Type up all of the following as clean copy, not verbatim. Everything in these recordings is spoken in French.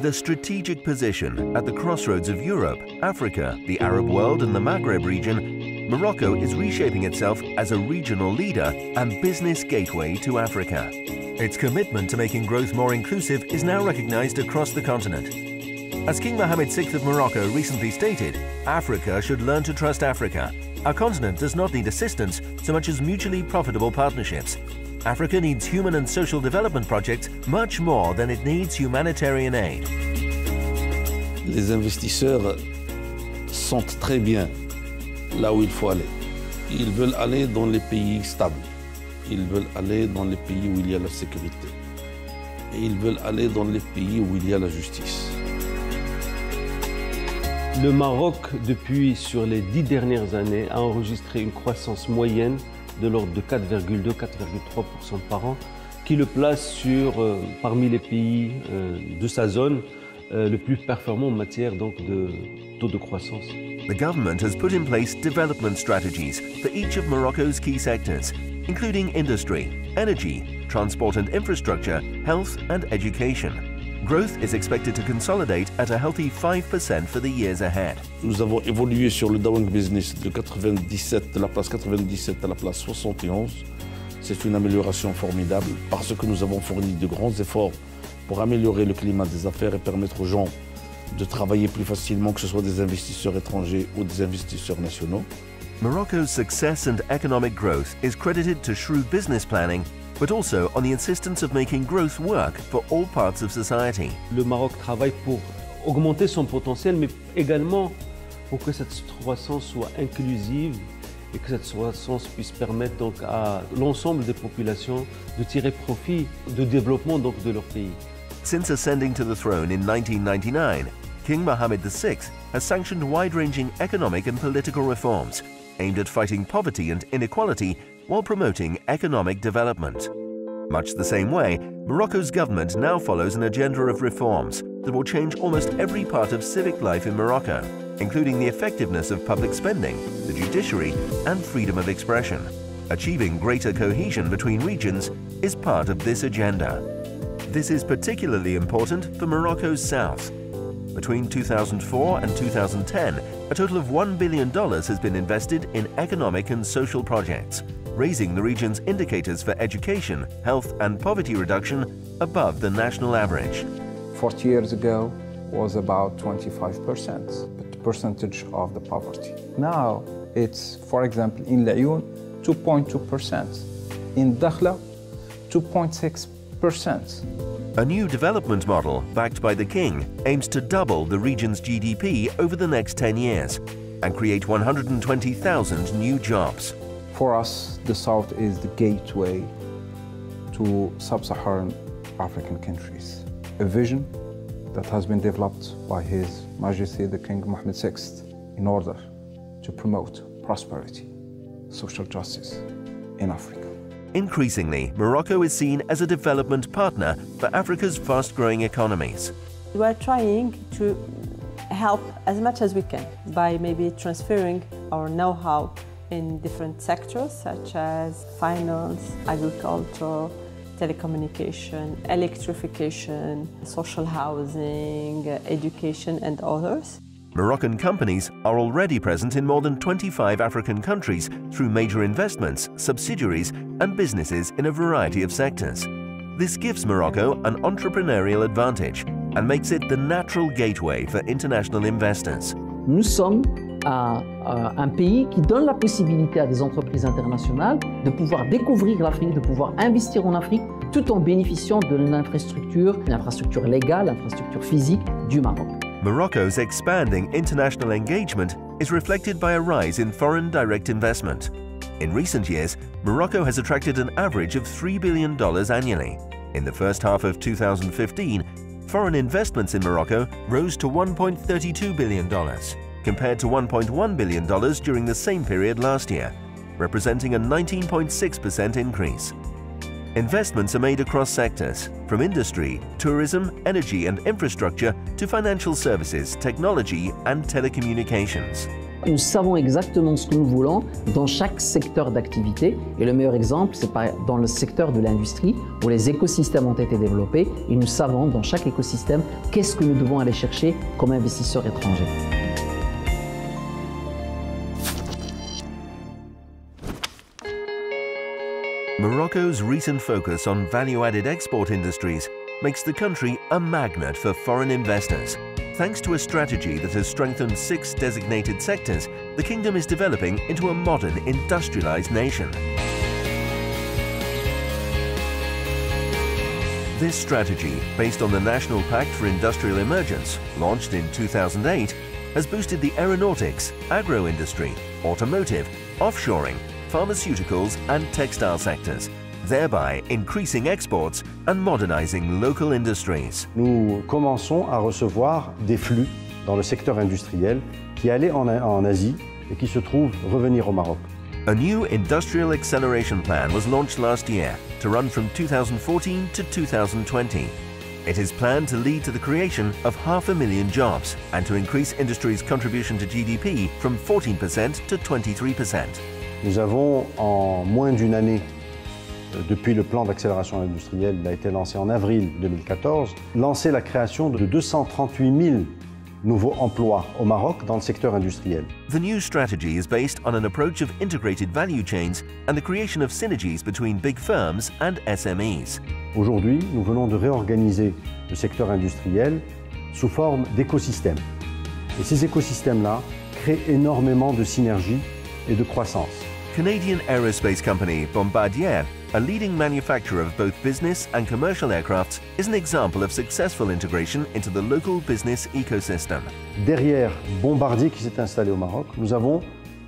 a strategic position at the crossroads of Europe, Africa, the Arab world and the Maghreb region, Morocco is reshaping itself as a regional leader and business gateway to Africa. Its commitment to making growth more inclusive is now recognized across the continent. As King Mohammed VI of Morocco recently stated, Africa should learn to trust Africa. Our continent does not need assistance so much as mutually profitable partnerships. Africa needs human and social development projects much more than it needs humanitarian aid. Les investisseurs sentent très bien là où il faut aller. Ils veulent aller dans les pays stables. Ils veulent aller dans les pays où il y a la sécurité. Et ils veulent aller dans les pays où il y a la justice. Le Maroc, sur les 10 dernières années, a enregistré une croissance moyenne de l'ordre de 4,2-4,3% par an, qui le place parmi les pays de sa zone le plus performant en matière de taux de croissance. The government has put in place development strategies for each of Morocco's key sectors, including industry, energy, transport and infrastructure, health and education. Growth is expected to consolidate at a healthy 5% for the years ahead. Nous avons évolué sur le Doing Business de la place 97 à la place 71. C'est une amélioration formidable parce que nous avons fourni de grands efforts pour améliorer le climat des affaires et permettre aux gens de travailler plus facilement, que ce soit des investisseurs étrangers ou des investisseurs nationaux. Morocco's success and economic growth is credited to shrewd business planning, but also on the insistence of making growth work for all parts of society. Le Maroc travaille pour augmenter son potentiel, mais également pour que cette croissance soit inclusive et que cette croissance puisse permettre donc à l'ensemble des populations de tirer profit du développement donc de leur pays. Since ascending to the throne in 1999, King Mohammed VI has sanctioned wide-ranging economic and political reforms aimed at fighting poverty and inequality while promoting economic development. Much the same way, Morocco's government now follows an agenda of reforms that will change almost every part of civic life in Morocco, including the effectiveness of public spending, the judiciary, and freedom of expression. Achieving greater cohesion between regions is part of this agenda. This is particularly important for Morocco's south. Between 2004 and 2010, a total of $1 billion has been invested in economic and social projects, raising the region's indicators for education, health and poverty reduction above the national average. 40 years ago was about 25%, the percentage of the poverty. Now it's, for example, in Laayoune, 2.2%. In Dakhla, 2.6%. A new development model, backed by the king, aims to double the region's GDP over the next 10 years and create 120,000 new jobs. For us, the South is the gateway to sub-Saharan African countries. A vision that has been developed by His Majesty the King Mohammed VI in order to promote prosperity, social justice in Africa. Increasingly, Morocco is seen as a development partner for Africa's fast-growing economies. We are trying to help as much as we can by maybe transferring our know-how in different sectors such as finance, agriculture, telecommunication, electrification, social housing, education and others. Moroccan companies are already present in more than 25 African countries through major investments, subsidiaries and businesses in a variety of sectors. This gives Morocco an entrepreneurial advantage and makes it the natural gateway for international investors. Nous sommes un pays qui donne la possibilité à des entreprises internationales de pouvoir découvrir l'Afrique, de pouvoir investir en Afrique, tout en bénéficiant de l'infrastructure légale, l'infrastructure physique du Maroc. Morocco's expanding international engagement is reflected by a rise in foreign direct investment. In recent years, Morocco has attracted an average of $3 billion annually. In the first half of 2015, foreign investments in Morocco rose to $1.32 billion, compared to $1.1 billion during the same period last year, representing a 19.6% increase. Investments are made across sectors, from industry, tourism, energy and infrastructure to financial services, technology and telecommunications. et nous savons exactement ce que nous voulons dans chaque secteur d'activité. Et le meilleur exemple, c'est dans le secteur de l'industrie où les écosystèmes ont été développés et nous savons dans chaque écosystème qu'est-ce que nous devons aller chercher comme investisseurs étrangers. Morocco's recent focus on value-added export industries makes the country a magnet for foreign investors. Thanks to a strategy that has strengthened 6 designated sectors, the kingdom is developing into a modern industrialized nation. This strategy, based on the National Pact for Industrial Emergence, launched in 2008, has boosted the aeronautics, agro-industry, automotive, offshoring, pharmaceuticals and textile sectors, thereby increasing exports and modernizing local industries. Nous commençons à recevoir des flux dans le secteur industriel qui allaient en Asie et qui se trouvent revenir au Maroc. A new industrial acceleration plan was launched last year to run from 2014 to 2020. It is planned to lead to the creation of 500,000 jobs and to increase industry's contribution to GDP from 14% to 23%. Nous avons, en moins d'une année, depuis le plan d'accélération industrielle, il a été lancé en avril 2014, lancé la création de 238 000 nouveaux emplois au Maroc dans le secteur industriel. The new strategy is based on an approach of integrated value chains and the creation of synergies between big firms and SMEs. Aujourd'hui, nous venons de réorganiser le secteur industriel sous forme d'écosystèmes. Et ces écosystèmes-là créent énormément de synergies et de croissance. Canadian aerospace company Bombardier, a leading manufacturer of both business and commercial aircrafts, is an example of successful integration into the local business ecosystem. Derrière Bombardier qui s'est installé au Maroc, nous avons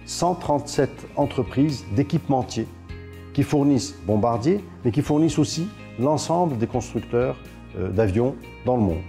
137 entreprises d'équipementiers qui fournissent Bombardier, mais qui fournissent aussi l'ensemble des constructeurs d'avions dans le monde.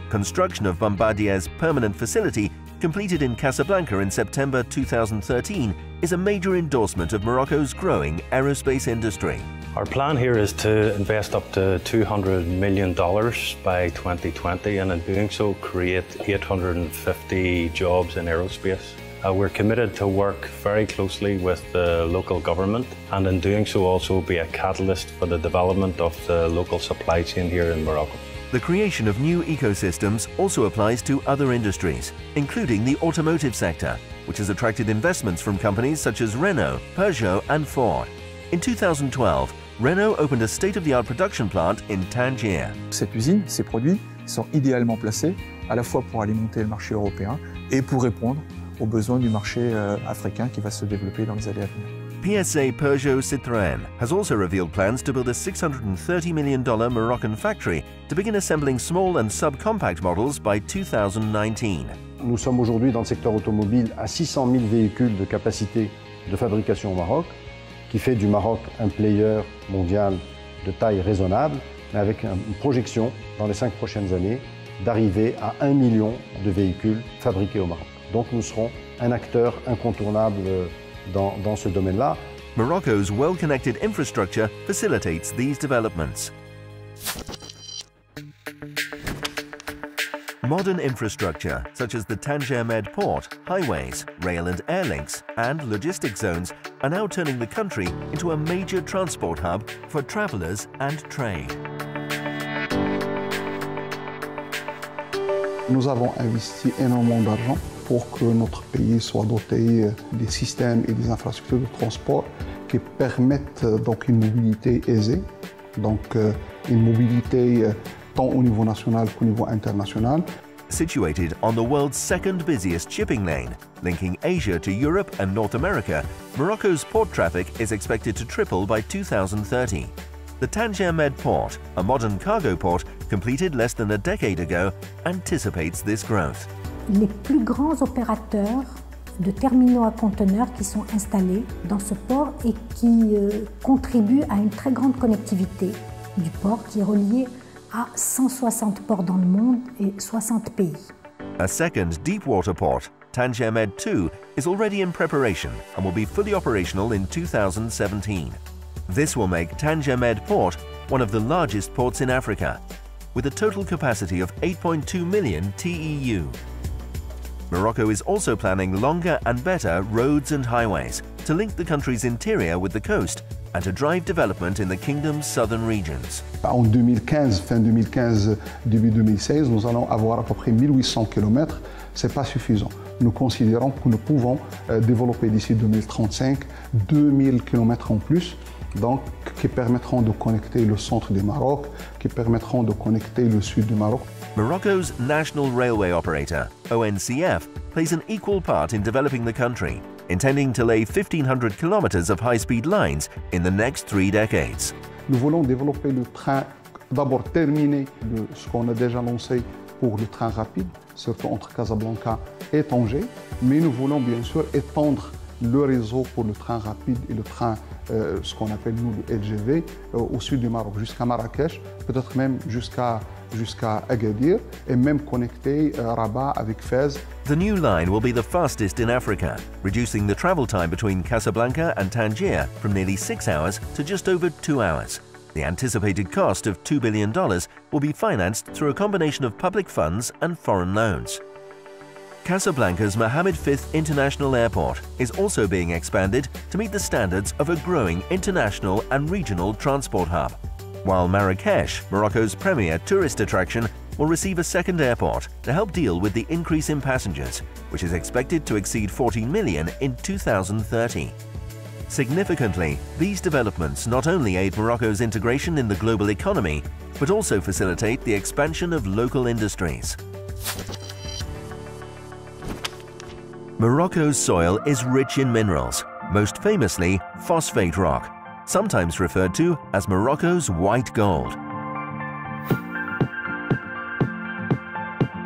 Construction of Bombardier's permanent facility, completed in Casablanca in September 2013, is a major endorsement of Morocco's growing aerospace industry. Our plan here is to invest up to $200 million by 2020 and in doing so create 850 jobs in aerospace. We're committed to work very closely with the local government and in doing so also be a catalyst for the development of the local supply chain here in Morocco. The creation of new ecosystems also applies to other industries, including the automotive sector, which has attracted investments from companies such as Renault, Peugeot and Ford. In 2012, Renault opened a state-of-the-art production plant in Tangier. Cette usine, ces produits sont idéalement placés à la fois pour alimenter le marché européen et pour répondre aux besoins du marché africain qui va se développer dans les années à venir. PSA Peugeot Citroën has also revealed plans to build a $630 million Moroccan factory to begin assembling small and subcompact models by 2019. Nous sommes aujourd'hui dans le secteur automobile à 600 000 véhicules de capacité de fabrication au Maroc, qui fait du Maroc un player mondial de taille raisonnable, mais avec une projection dans les 5 prochaines années d'arriver à 1 million de véhicules fabriqués au Maroc. Donc nous serons un acteur incontournable dans ce domaine-là. Morocco's well-connected infrastructure facilitates these developments. Modern infrastructure, such as the Tanger Med port, highways, rail and air links, and logistics zones, are now turning the country into a major transport hub for travelers and trade. Nous avons investi énormément d'argent pour que notre pays soit doté des systèmes et des infrastructures de transport qui permettent donc une mobilité aisée, donc une mobilité tant au niveau national qu'au niveau international. Situated on the world's second busiest shipping lane, linking Asia to Europe and North America, Morocco's port traffic is expected to triple by 2030. The Tanger Med port, a modern cargo port completed less than a decade ago, anticipates this growth. Les plus grands opérateurs de terminaux à conteneurs qui sont installés dans ce port et qui contribuent à une très grande connectivité du port qui est relié à 160 ports dans le monde et 60 pays. A second deep water port, Tanger Med 2, is already in preparation and will be fully operational in 2017. This will make Tanger Med Port one of the largest ports in Africa, with a total capacity of 8.2 million TEU. Morocco is also planning longer and better roads and highways to link the country's interior with the coast and to drive development in the kingdom's southern regions. En 2015, fin 2015, début 2016, nous allons avoir à peu près 1800 km. Ce n'est pas suffisant. Nous considérons que nous pouvons développer d'ici 2035 2000 km en plus, donc qui permettront de connecter le centre du Maroc, qui permettront de connecter le sud du Maroc. Morocco's national railway operator, ONCF, plays an equal part in developing the country, intending to lay 1,500 kilometers of high-speed lines in the next 3 decades. Nous voulons développer le train, d'abord terminer ce qu'on a déjà lancé pour le train rapide, surtout entre Casablanca et Tanger, mais nous voulons bien sûr étendre le réseau pour le train rapide et le train, ce qu'on appelle nous le LGV, au sud du Maroc, jusqu'à Marrakech, peut-être même jusqu'à Agadir, et même connecter Rabat avec Fès. The new line will be the fastest in Africa, reducing the travel time between Casablanca and Tangier from nearly 6 hours to just over 2 hours. The anticipated cost of $2 billion will be financed through a combination of public funds and foreign loans. Casablanca's Mohammed V International Airport is also being expanded to meet the standards of a growing international and regional transport hub, while Marrakech, Morocco's premier tourist attraction, will receive a second airport to help deal with the increase in passengers, which is expected to exceed 14 million in 2030. Significantly, these developments not only aid Morocco's integration in the global economy, but also facilitate the expansion of local industries. Morocco's soil is rich in minerals, most famously phosphate rock, sometimes referred to as Morocco's white gold.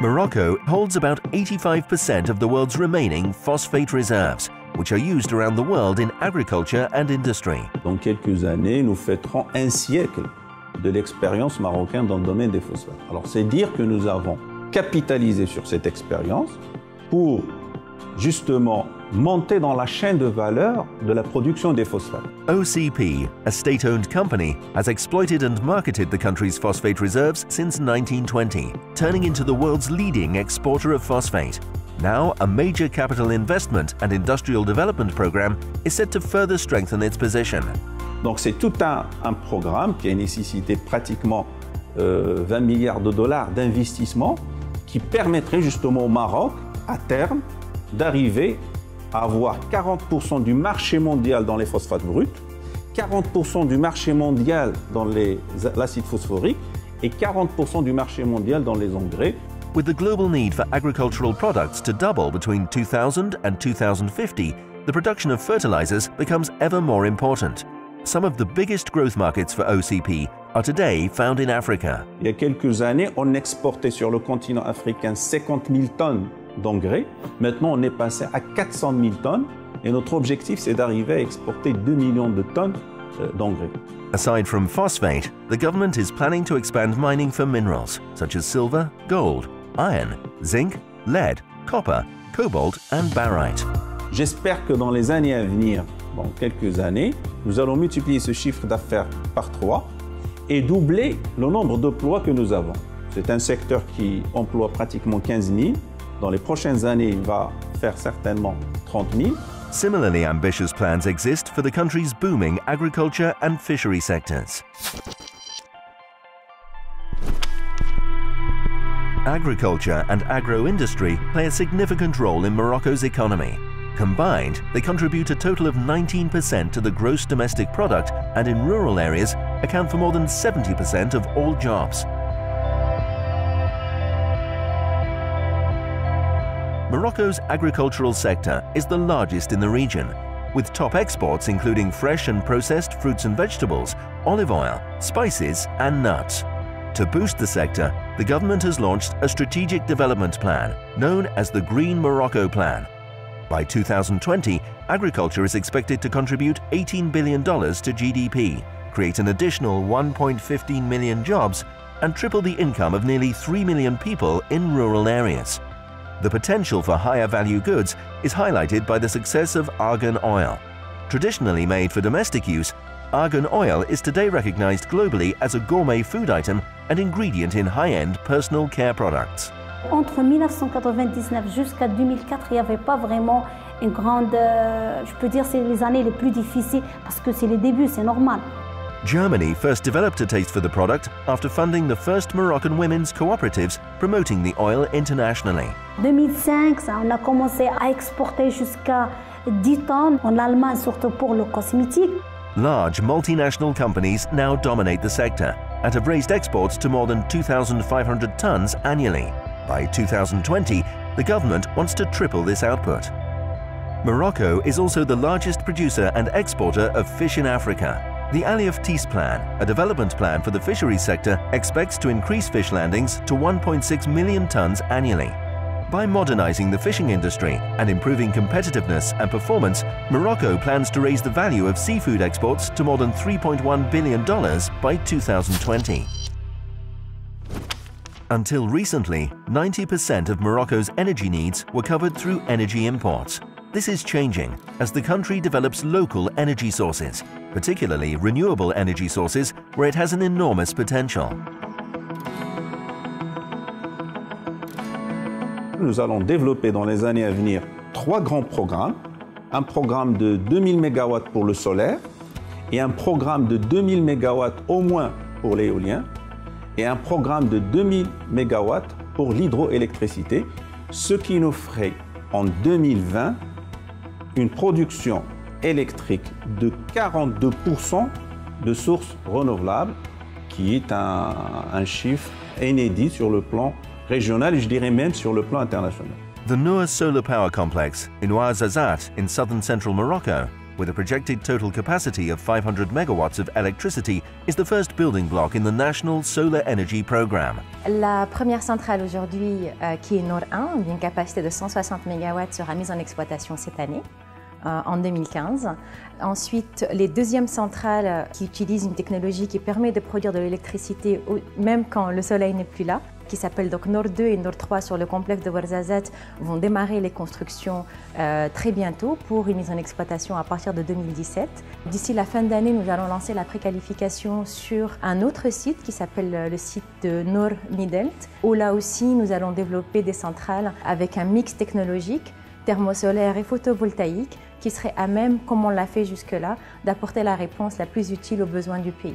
Morocco holds about 85% of the world's remaining phosphate reserves, which are used around the world in agriculture and industry. Dans quelques années, nous fêterons un siècle de l'expérience marocaine dans le domaine des phosphates. Alors, c'est dire que nous avons capitalisé sur cette expérience pour justement monter dans la chaîne de valeur de la production des phosphates. OCP, a state-owned company, has exploited and marketed the country's phosphate reserves since 1920, turning into the world's leading exporter of phosphate. Now, a major capital investment and industrial development program is set to further strengthen its position. Donc c'est tout un programme qui a nécessité pratiquement 20 milliards de dollars d'investissement qui permettrait justement au Maroc, à terme, d'arriver à avoir 40% du marché mondial dans les phosphates bruts, 40% du marché mondial dans l'acide phosphorique et 40% du marché mondial dans les engrais. With the global need for agricultural products to double between 2000 and 2050, the production of fertilizers becomes ever more important. Some of the biggest growth markets for OCP are today found in Africa. Il y a quelques années, on exportait sur le continent africain 50 000 tonnes d'engrais. Maintenant, on est passé à 400 000 tonnes et notre objectif, c'est d'arriver à exporter 2 millions de tonnes d'engrais. Aside from phosphate, the government is planning to expand mining for minerals such as silver, gold, iron, zinc, lead, copper, cobalt and barite. J'espère que dans les années à venir, dans quelques années, nous allons multiplier ce chiffre d'affaires par 3 et doubler le nombre d'emplois que nous avons. C'est un secteur qui emploie pratiquement 15 000. Dans les prochaines années, il va faire certainement 30 000. Similarly ambitious plans exist for the country's booming agriculture and fishery sectors. Agriculture and agro-industry play a significant role in Morocco's economy. Combined, they contribute a total of 19% to the gross domestic product and in rural areas account for more than 70% of all jobs. Morocco's agricultural sector is the largest in the region, with top exports including fresh and processed fruits and vegetables, olive oil, spices and nuts. To boost the sector, the government has launched a strategic development plan known as the Green Morocco Plan. By 2020, agriculture is expected to contribute $18 billion to GDP, create an additional 1.15 million jobs, and triple the income of nearly 3 million people in rural areas. The potential for higher value goods is highlighted by the success of argan oil. Traditionally made for domestic use, argan oil is today recognized globally as a gourmet food item and ingredient in high-end personal care products. Entre 1999 jusqu'à 2004, il n'y avait pas vraiment une grande... je peux dire c'est les années les plus difficiles parce que c'est les débuts, c'est normal. Germany first developed a taste for the product after funding the first Moroccan women's cooperatives promoting the oil internationally. En 2005, on a commencé à exporter jusqu'à 10 tonnes en Allemagne, surtout pour le cosmétique. Large multinational companies now dominate the sector and have raised exports to more than 2,500 tons annually. By 2020, the government wants to triple this output. Morocco is also the largest producer and exporter of fish in Africa. The Aliouf Tis Plan, a development plan for the fisheries sector, expects to increase fish landings to 1.6 million tons annually. By modernizing the fishing industry and improving competitiveness and performance, Morocco plans to raise the value of seafood exports to more than $3.1 billion by 2020. Until recently, 90% of Morocco's energy needs were covered through energy imports. This is changing as the country develops local energy sources, particularly renewable energy sources where it has an enormous potential. Nous allons développer dans les années à venir 3 grands programmes. Un programme de 2000 MW pour le solaire et un programme de 2000 MW au moins pour l'éolien et un programme de 2000 MW pour l'hydroélectricité, ce qui nous ferait en 2020 une production électrique de 42% de sources renouvelables, qui est un chiffre inédit sur le plan régional et je dirais même sur le plan international. The Noor Solar Power Complex in Ouarzazate in southern central Morocco, with a projected total capacity of 500 megawatts of electricity, is the first building block in the National Solar Energy Programme. La première centrale aujourd'hui, qui est Noor 1, d'une capacité de 160 megawatts, sera mise en exploitation cette année, en 2015. Ensuite, les deuxièmes centrales qui utilisent une technologie qui permet de produire de l'électricité même quand le soleil n'est plus là, qui s'appellent donc Noor 2 et Noor 3 sur le complexe de Ouarzazate, vont démarrer les constructions très bientôt pour une mise en exploitation à partir de 2017. D'ici la fin d'année, nous allons lancer la préqualification sur un autre site qui s'appelle le site de Noor Midelt, où là aussi nous allons développer des centrales avec un mix technologique thermosolaire et photovoltaïque qui serait à même, comme on l'a fait jusque-là, d'apporter la réponse la plus utile aux besoins du pays.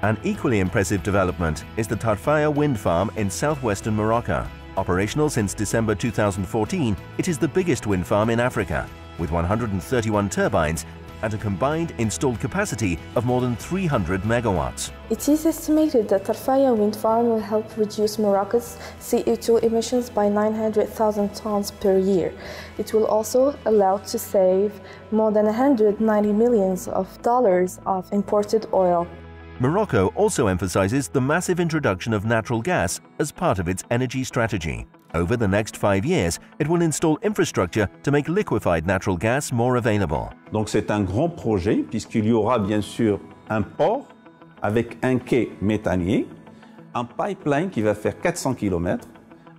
An equally impressive development is the Tarfaya wind farm in southwestern Morocco. Operational since December 2014, it is the biggest wind farm in Africa, with 131 turbines and a combined installed capacity of more than 300 megawatts. It is estimated that Tarfaya wind farm will help reduce Morocco's CO2 emissions by 900,000 tons per year. It will also allow to save more than $190 million of imported oil. Morocco also emphasizes the massive introduction of natural gas as part of its energy strategy. Over the next 5 years, it will install infrastructure to make liquefied natural gas more available. Donc c'est un grand projet puisqu'il y aura bien sûr un port avec un quai méthanier, un pipeline qui va faire 400 km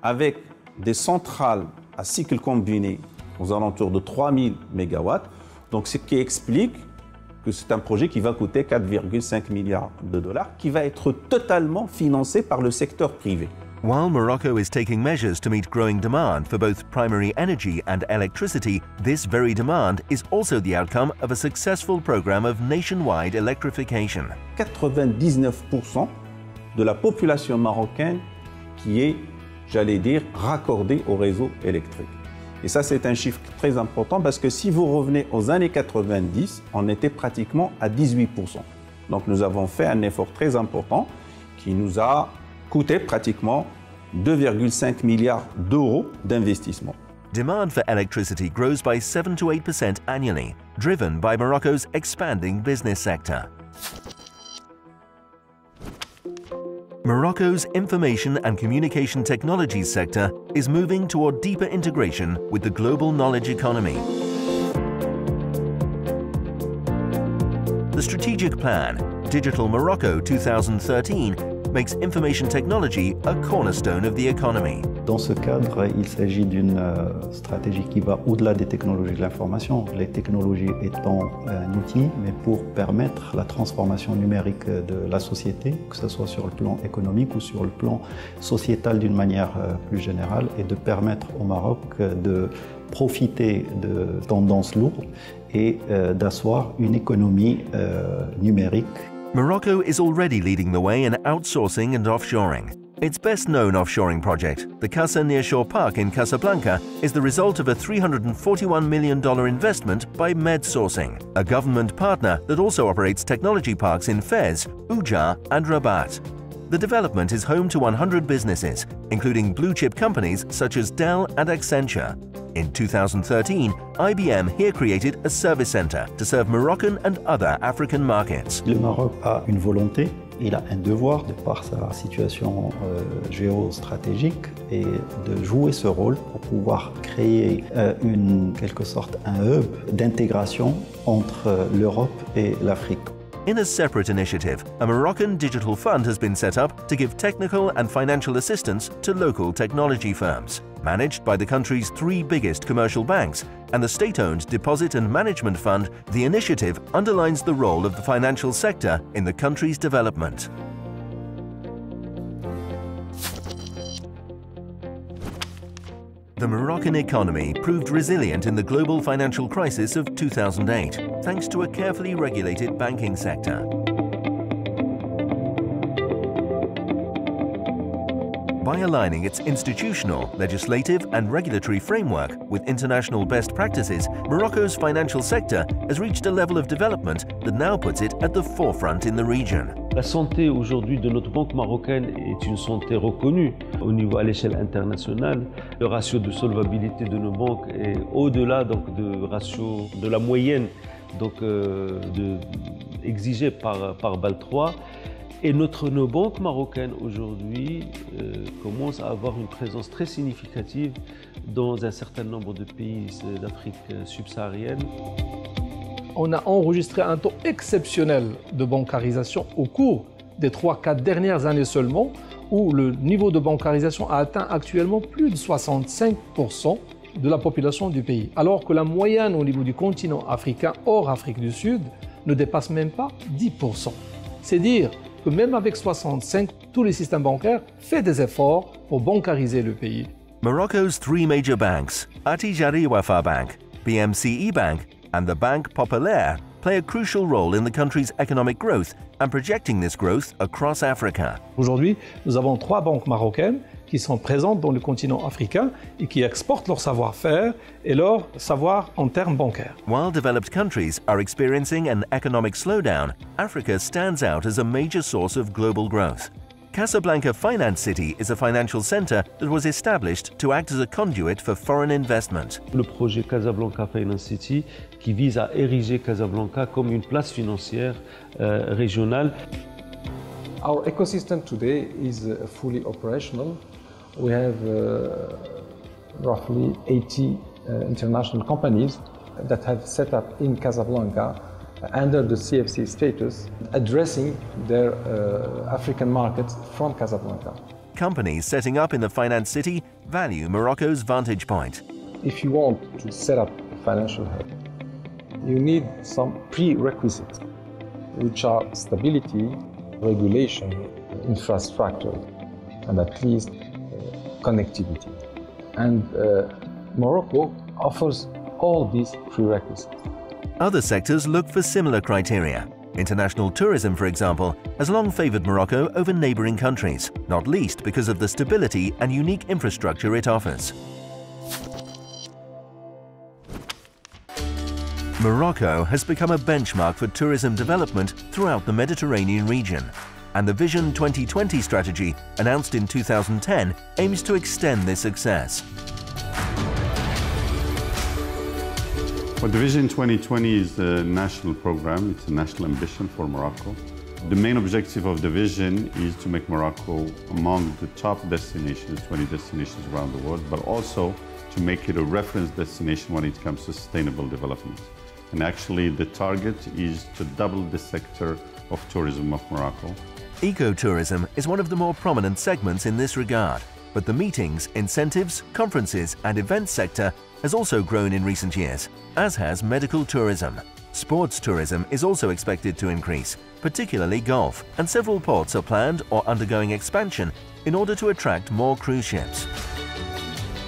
avec des centrales à cycle combiné aux alentours de 3000 MW. Donc ce qui explique que c'est un projet qui va coûter 4,5 milliards de dollars, qui va être totalement financé par le secteur privé. While Morocco is taking measures to meet growing demand for both primary energy and electricity, this very demand is also the outcome of a successful program of nationwide electrification. 99% de la population marocaine qui est, j'allais dire, raccordée au réseau électrique. Et ça, c'est un chiffre très important parce que si vous revenez aux années 90, on était pratiquement à 18%. Donc nous avons fait un effort très important qui nous a coûté pratiquement 2,5 milliards d'euros d'investissement. Demand for electricity grows by 7 to 8% annually, driven by Morocco's expanding business sector. Morocco's information and communication technologies sector is moving toward deeper integration with the global knowledge economy. The strategic plan, Digital Morocco 2013, makes information technology a cornerstone of the economy. Dans ce cadre, il s'agit d'une stratégie qui va au-delà des technologies de l'information, les technologies étant un outil, mais pour permettre la transformation numérique de la société, que ce soit sur le plan économique ou sur le plan sociétal d'une manière plus générale, et de permettre au Maroc de profiter de tendances lourdes et d'asseoir une économie numérique. Morocco is already leading the way in outsourcing and offshoring. Its best-known offshoring project, the Casa Nearshore Park in Casablanca, is the result of a $341 million investment by MedSourcing, a government partner that also operates technology parks in Fez, Ujar and Rabat. The development is home to 100 businesses, including blue-chip companies such as Dell and Accenture. In 2013, IBM here created a service center to serve Moroccan and other African markets. Le Maroc a une volonté, il a un devoir de par sa situation géostratégique et de jouer ce rôle pour pouvoir créer quelque sorte un hub d'intégration entre l'Europe et l'Afrique. In a separate initiative, a Moroccan digital fund has been set up to give technical and financial assistance to local technology firms. Managed by the country's 3 biggest commercial banks and the state-owned Deposit and Management Fund, the initiative underlines the role of the financial sector in the country's development. The Moroccan economy proved resilient in the global financial crisis of 2008, thanks to a carefully regulated banking sector. By aligning its institutional, legislative and regulatory framework with international best practices, Morocco's financial sector has reached a level of development that now puts it at the forefront in the region. La santé aujourd'hui de notre banque marocaine est une santé reconnue au niveau à l'échelle internationale. Le ratio de solvabilité de nos banques est au-delà de ratio de la moyenne exigée par BAL 3. Et nos banques marocaines aujourd'hui commencent à avoir une présence très significative dans un certain nombre de pays d'Afrique subsaharienne. On a enregistré un taux exceptionnel de bancarisation au cours des 3-4 dernières années seulement, où le niveau de bancarisation a atteint actuellement plus de 65% de la population du pays, alors que la moyenne au niveau du continent africain, hors Afrique du Sud, ne dépasse même pas 10%. C'est dire que même avec 65, tous les systèmes bancaires font des efforts pour bancariser le pays. Morocco's 3 major banks, Attijari Wafa Bank, BMCE Bank and the Banque Populaire, play a crucial role in the country's economic growth and projecting this growth across Africa. Aujourd'hui, nous avons 3 banques marocaines qui sont présentes dans le continent africain et qui exportent leur savoir-faire et leur savoir en termes bancaires. While developed countries are experiencing an economic slowdown, Africa stands out as a major source of global growth. Casablanca Finance City is a financial center that was established to act as a conduit for foreign investment. Le projet Casablanca Finance City qui vise à ériger Casablanca comme une place financière régionale. Our ecosystem today is fully operational. We have roughly 80 international companies that have set up in Casablanca under the CFC status, addressing their African markets from Casablanca. Companies setting up in the finance city value Morocco's vantage point. If you want to set up a financial hub, you need some prerequisites, which are stability, regulation, infrastructure, and at least connectivity. And Morocco offers all these prerequisites. Other sectors look for similar criteria. International tourism, for example, has long favored Morocco over neighboring countries, not least because of the stability and unique infrastructure it offers. Morocco has become a benchmark for tourism development throughout the Mediterranean region, and the Vision 2020 strategy, announced in 2010, aims to extend this success. Well, the Vision 2020 is a national program. It's a national ambition for Morocco. The main objective of the vision is to make Morocco among the top destinations, 20 destinations around the world, but also to make it a reference destination when it comes to sustainable development. And actually, the target is to double the sector of tourism of Morocco. Ecotourism is one of the more prominent segments in this regard. But the meetings, incentives, conferences and events sector has also grown in recent years, as has medical tourism. Sports tourism is also expected to increase, particularly golf, and several ports are planned or undergoing expansion in order to attract more cruise ships.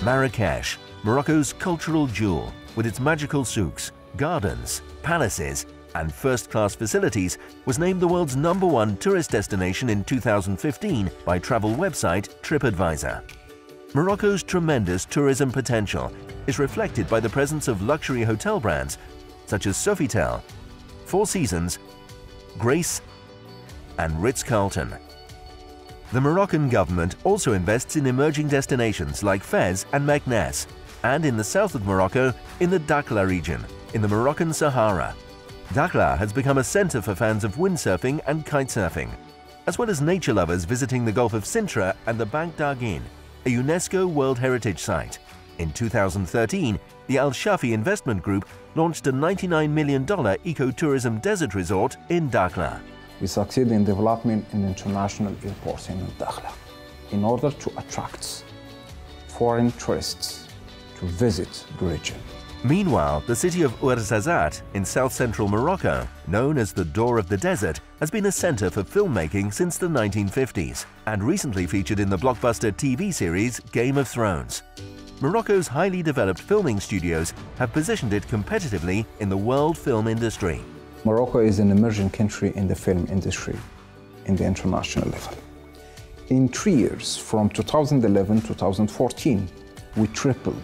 Marrakesh, Morocco's cultural jewel, with its magical souks, gardens, palaces and first-class facilities, was named the world's #1 tourist destination in 2015 by travel website TripAdvisor. Morocco's tremendous tourism potential is reflected by the presence of luxury hotel brands such as Sofitel, Four Seasons, Grace and Ritz-Carlton. The Moroccan government also invests in emerging destinations like Fez and Meknes, and in the south of Morocco in the Dakhla region, in the Moroccan Sahara. Dakhla has become a center for fans of windsurfing and kitesurfing, as well as nature lovers visiting the Gulf of Sintra and the Bank d'Arguin, a UNESCO World Heritage Site. In 2013, the Al Shafi Investment Group launched a $99 million ecotourism desert resort in Dakhla. We succeeded in developing an international airport in Dakhla in order to attract foreign tourists to visit the region. Meanwhile, the city of Ouarzazate in south-central Morocco, known as the Door of the Desert, has been a center for filmmaking since the 1950s and recently featured in the blockbuster TV series Game of Thrones. Morocco's highly developed filming studios have positioned it competitively in the world film industry. Morocco is an emerging country in the film industry in the international level. In 3 years, from 2011 to 2014, we tripled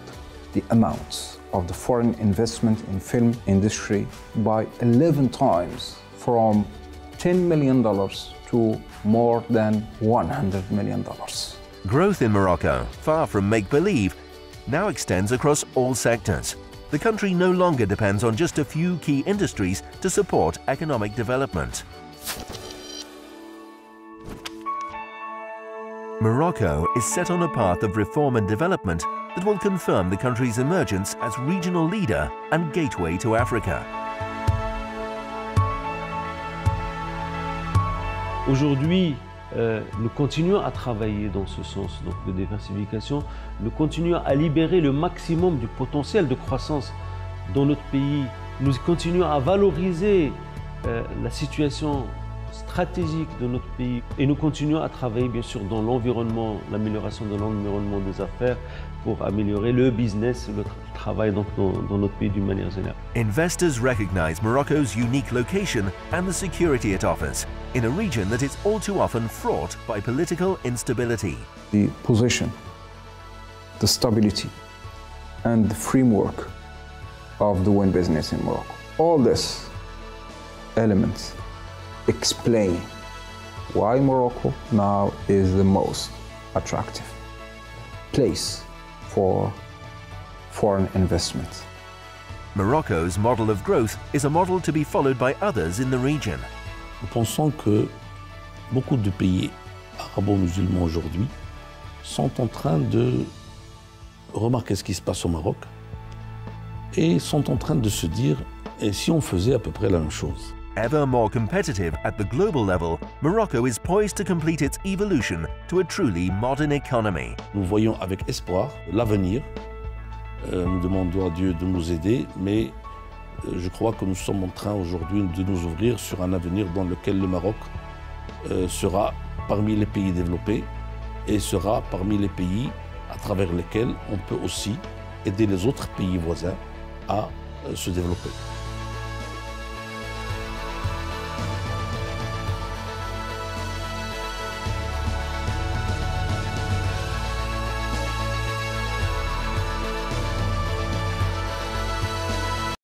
the amounts of the foreign investment in film industry by 11 times, from $10 million to more than $100 million. Growth in Morocco, far from make-believe, now extends across all sectors. The country no longer depends on just a few key industries to support economic development. Morocco is set on a path of reform and development that will confirm the country's emergence as regional leader and gateway to Africa. Aujourd'hui, nous continuons à travailler dans ce sens donc, de diversification. Nous continuons à libérer le maximum du potentiel de croissance dans notre pays. Nous continuons à valoriser la situation stratégique de notre pays et nous continuons à travailler bien sûr dans l'environnement, l'amélioration de l'environnement des affaires pour améliorer le business, le travail donc, dans notre pays d'une manière générale. Investors recognize Morocco's unique location and the security it offers in a region that is all too often fraught by political instability. The position, the stability and the framework of doing business in Morocco. All these elements explain why Morocco now is the most attractive place for foreign investment. Morocco's model of growth is a model to be followed by others in the region. Nous pensons que beaucoup de pays arabo-musulmans aujourd'hui sont en train de remarquer ce qui se passe au Maroc et sont en train de se dire et si on faisait à peu près la même chose. Ever more competitive at the global level, Morocco is poised to complete its evolution to a truly modern economy. Nous voyons avec espoir l'avenir. Nous demandons à Dieu de nous aider, mais je crois que nous sommes en train aujourd'hui de nous ouvrir sur un avenir dans lequel le Maroc sera parmi les pays développés et sera parmi les pays à travers lesquels on peut aussi aider les autres pays voisins à se développer.